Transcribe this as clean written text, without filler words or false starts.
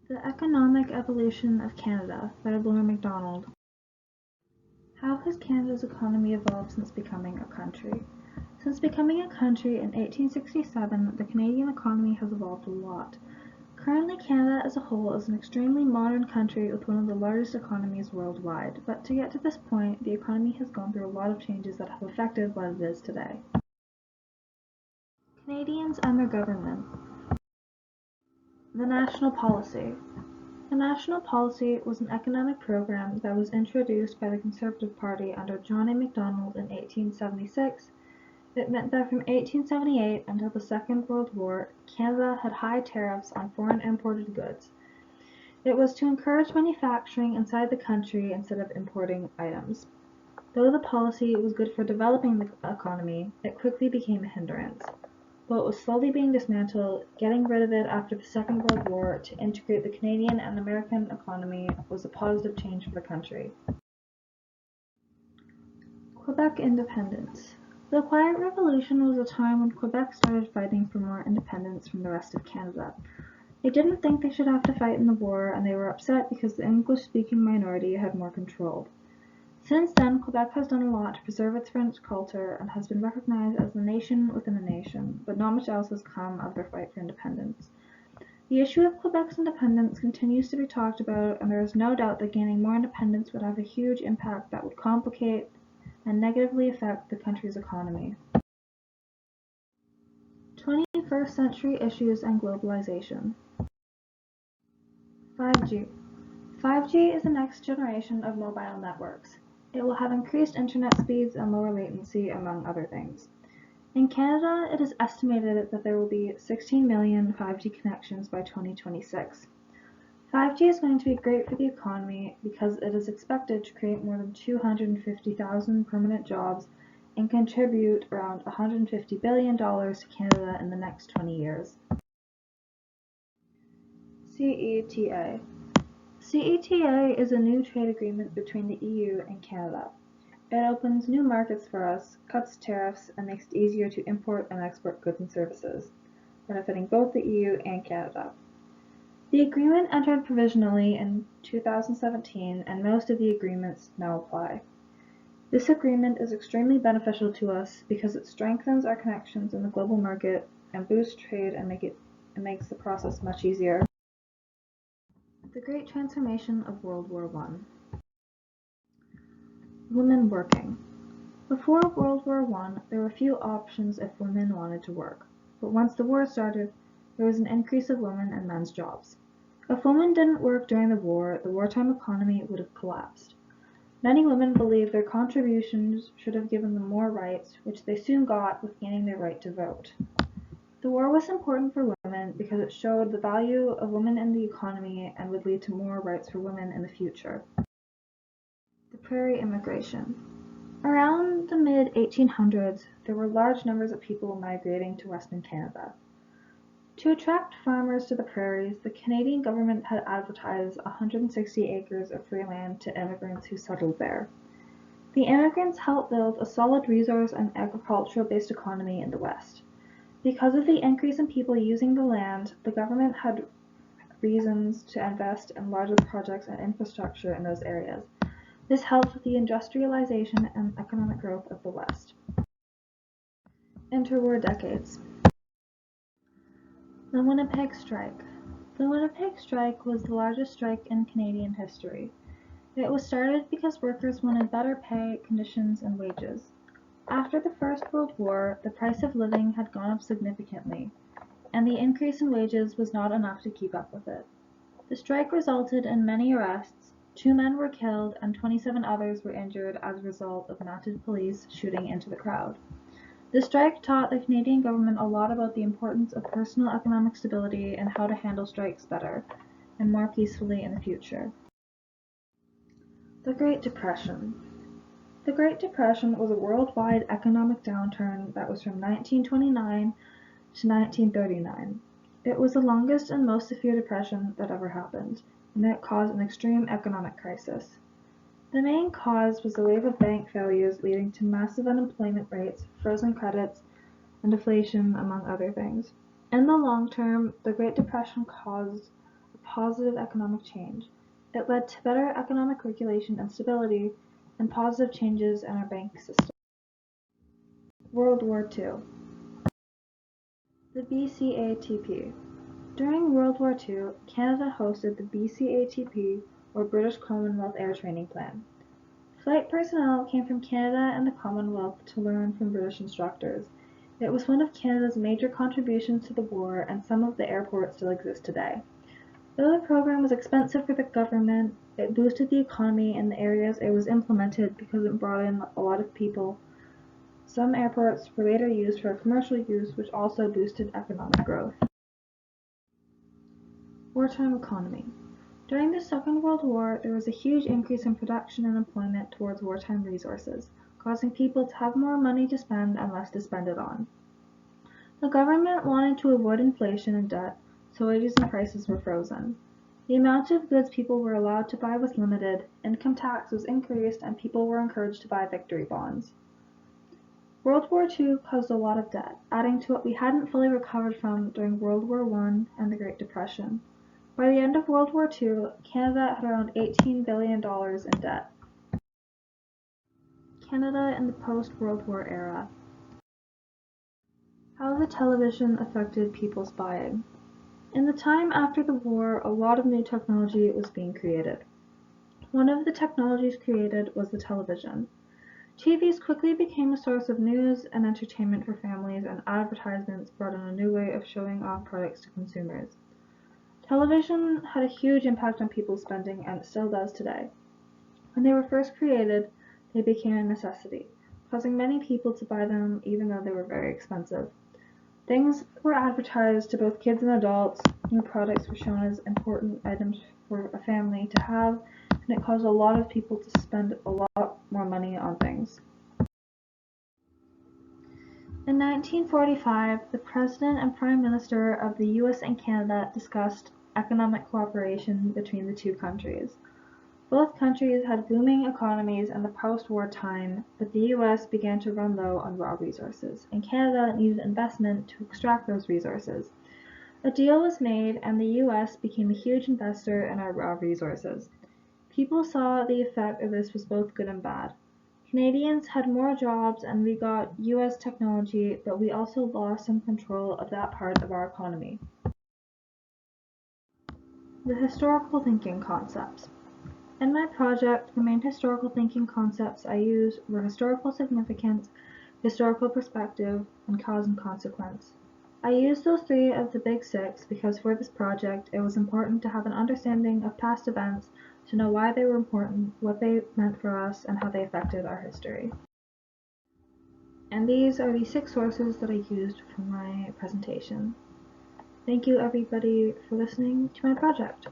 The Economic Evolution of Canada by McDonald. How has Canada's economy evolved since becoming a country? Since becoming a country in 1867, the Canadian economy has evolved a lot. Currently, Canada as a whole is an extremely modern country with one of the largest economies worldwide, but to get to this point, the economy has gone through a lot of changes that have affected what it is today. Canadians and their government. The National Policy. The National Policy was an economic program that was introduced by the Conservative Party under John A. McDonald in 1876. It meant that from 1878 until the Second World War, Canada had high tariffs on foreign imported goods. It was to encourage manufacturing inside the country instead of importing items. Though the policy was good for developing the economy, it quickly became a hindrance. Though it was slowly being dismantled, getting rid of it after the Second World War to integrate the Canadian and American economy was a positive change for the country. Quebec independence. The Quiet Revolution was a time when Quebec started fighting for more independence from the rest of Canada. They didn't think they should have to fight in the war, and they were upset because the English-speaking minority had more control. Since then, Quebec has done a lot to preserve its French culture and has been recognized as a nation within a nation, but not much else has come of their fight for independence. The issue of Quebec's independence continues to be talked about, and there is no doubt that gaining more independence would have a huge impact that would complicate and negatively affect the country's economy. 21st century issues and globalization. 5G. 5G is the next generation of mobile networks. It will have increased internet speeds and lower latency, among other things. In Canada, it is estimated that there will be 16 million 5G connections by 2026. 5G is going to be great for the economy because it is expected to create more than 250,000 permanent jobs and contribute around $150 billion to Canada in the next 20 years. CETA. CETA is a new trade agreement between the EU and Canada. It opens new markets for us, cuts tariffs, and makes it easier to import and export goods and services, benefiting both the EU and Canada. The agreement entered provisionally in 2017, and most of the agreements now apply. This agreement is extremely beneficial to us because it strengthens our connections in the global market and boosts trade and makes the process much easier. The Great Transformation of World War I. Women working. Before World War I, there were few options if women wanted to work, but once the war started, there was an increase of women and men's jobs. If women didn't work during the war, the wartime economy would have collapsed. Many women believed their contributions should have given them more rights, which they soon got with gaining their right to vote. The war was important for women because it showed the value of women in the economy and would lead to more rights for women in the future. The Prairie Immigration. Around the mid-1800s, there were large numbers of people migrating to Western Canada. To attract farmers to the prairies, the Canadian government had advertised 160 acres of free land to immigrants who settled there. The immigrants helped build a solid resource and agricultural-based economy in the West. Because of the increase in people using the land, the government had reasons to invest in larger projects and infrastructure in those areas. This helped with the industrialization and economic growth of the West. Interwar decades. The Winnipeg Strike. The Winnipeg Strike was the largest strike in Canadian history. It was started because workers wanted better pay, conditions, and wages. After the First World War, the price of living had gone up significantly, and the increase in wages was not enough to keep up with it. The strike resulted in many arrests. 2 men were killed and 27 others were injured as a result of mounted police shooting into the crowd. The strike taught the Canadian government a lot about the importance of personal economic stability and how to handle strikes better and more peacefully in the future. The Great Depression. The Great Depression was a worldwide economic downturn that was from 1929 to 1939. It was the longest and most severe depression that ever happened, and it caused an extreme economic crisis. The main cause was the wave of bank failures leading to massive unemployment rates, frozen credits, and deflation, among other things. In the long term, the Great Depression caused a positive economic change. It led to better economic regulation and stability, and positive changes in our bank system. World War II. The BCATP. During World War II, Canada hosted the BCATP, or British Commonwealth Air Training Plan. Flight personnel came from Canada and the Commonwealth to learn from British instructors. It was one of Canada's major contributions to the war, and some of the airports still exist today. Though the program was expensive for the government, it boosted the economy in the areas it was implemented because it brought in a lot of people. Some airports were later used for commercial use, which also boosted economic growth. Wartime economy. During the Second World War, there was a huge increase in production and employment towards wartime resources, causing people to have more money to spend and less to spend it on. The government wanted to avoid inflation and debt, so wages and prices were frozen. The amount of goods people were allowed to buy was limited, income tax was increased, and people were encouraged to buy victory bonds. World War II caused a lot of debt, adding to what we hadn't fully recovered from during World War I and the Great Depression. By the end of World War II, Canada had around $18 billion in debt. Canada in the post-World War era. How the television affected people's buying. In the time after the war, a lot of new technology was being created. One of the technologies created was the television. TVs quickly became a source of news and entertainment for families, and advertisements brought in a new way of showing off products to consumers. Television had a huge impact on people's spending, and it still does today. When they were first created, they became a necessity, causing many people to buy them even though they were very expensive. Things were advertised to both kids and adults. New products were shown as important items for a family to have, and it caused a lot of people to spend a lot more money on things. In 1945, the President and Prime Minister of the US and Canada discussed economic cooperation between the two countries. Both countries had booming economies in the post-war time, but the US began to run low on raw resources, and Canada needed investment to extract those resources. A deal was made, and the US became a huge investor in our raw resources. People saw the effect of this was both good and bad. Canadians had more jobs, and we got US technology, but we also lost some control of that part of our economy. The historical thinking concepts. In my project, the main historical thinking concepts I used were historical significance, historical perspective, and cause and consequence. I used those three of the big six because for this project it was important to have an understanding of past events, to know why they were important, what they meant for us, and how they affected our history. And these are the 6 sources that I used for my presentation. Thank you everybody for listening to my project.